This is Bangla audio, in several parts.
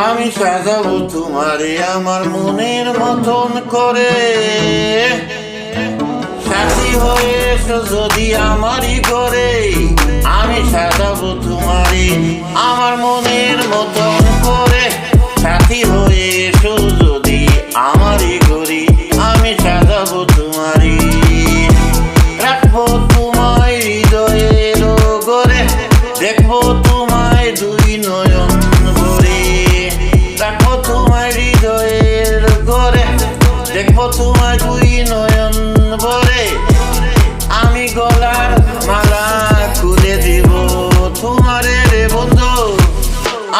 আমি সাজাবো তোমারে আমার মনের মতন করে, সাথী হয়ে এসো যদি আমারই করে। আমি সাজাবো তোমারে আমার মনের মতন করে, সাথী হয়ে এসো যদি আমারই করি। আমি সাজাবো তোমারে, রাখবো তোমায় হৃদয়ের গড়ে, দেখবো তোমায় দুই নয়ন ভরে। রাখবো তোমায় হৃদয়ের গড়ে, দেখবো তোমায় দুই নয়ন ভরে। আমি গলার মালা খুলে দিব তোমারে রে বন্ধু,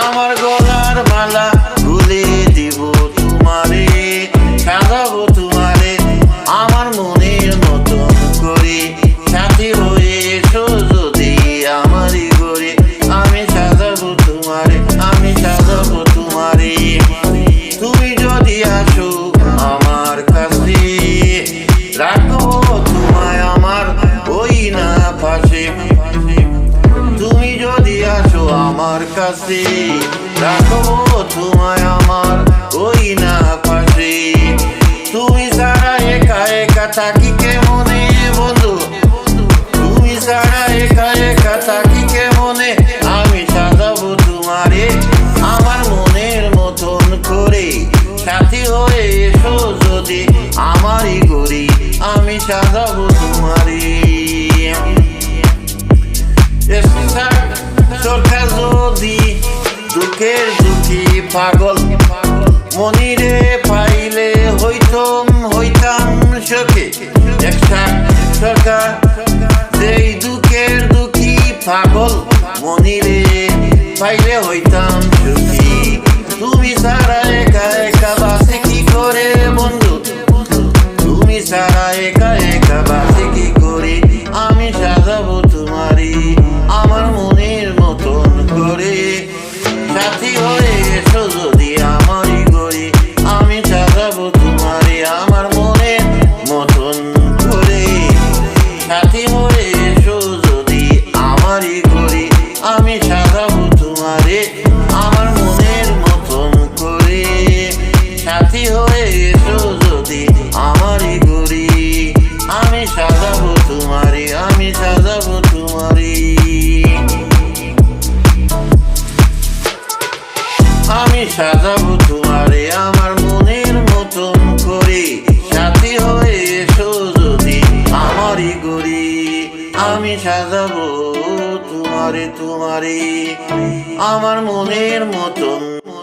আমার গলার মালা খুলে দিব তোমারে। সাজাবো তোমারে আমার মনের মতন করে, সাথী হয়ে এসো যদি আমারই ঘরে। আমি সাজাবো তোমারে, আমি সাজাবো তোমারে। তুমি যদি আসো আমার কাছে, রাখবো তোমায় আমার ওই না পাশে। তুমি যদি আসো আমার কাছে, রাখবো তোমায় আমার ওই না পাশে। তুমি ছাড়া একা একা থাকি কেমনে বন্ধু, তুমি ছাড়া একা একা থাকি কেমনে। আমি সাজাবো তোমারে আমার মনের মতন করে, সাথী হয়ে এসো যদি আমারই করি। আমি সাজাবো তোমারে। সরকার যদি দুঃখের দুঃখী পাগল, মনিরে পাইলে হইতাম সুখে। সরকার যেই দুঃখের দুঃখী পাগল, মনিরে পাইলে হইতাম সুখী। তুমি ছাড়া একা একা বাসে কি করে বন্ধু, তুমি ছাড়া একা একা বাসে কি করে। আমি সাজাবো তোমারে আমার মনের মতন করে, সাথী হয়ে এসো যদি আমারই ঘরে। আমি সাজাবো তোমারে আমার মনের মতন করে, সাথী হয়ে এসো যদি আমারই ঘরে। আমি সাজাবো তোমারে আমার মনের মতন করে, সাথী হয়ে এসো যদি আমারই ঘরে। আমি সাজাবো তোমারে, আমি সাজাবো তোমারে। আমি সাজাবো তোমারে আমার মনের মতন করে, সাথী হয়ে এসো যদি আমারই ঘরে। আমি সাজাবো তোমারে আমার মনের মতন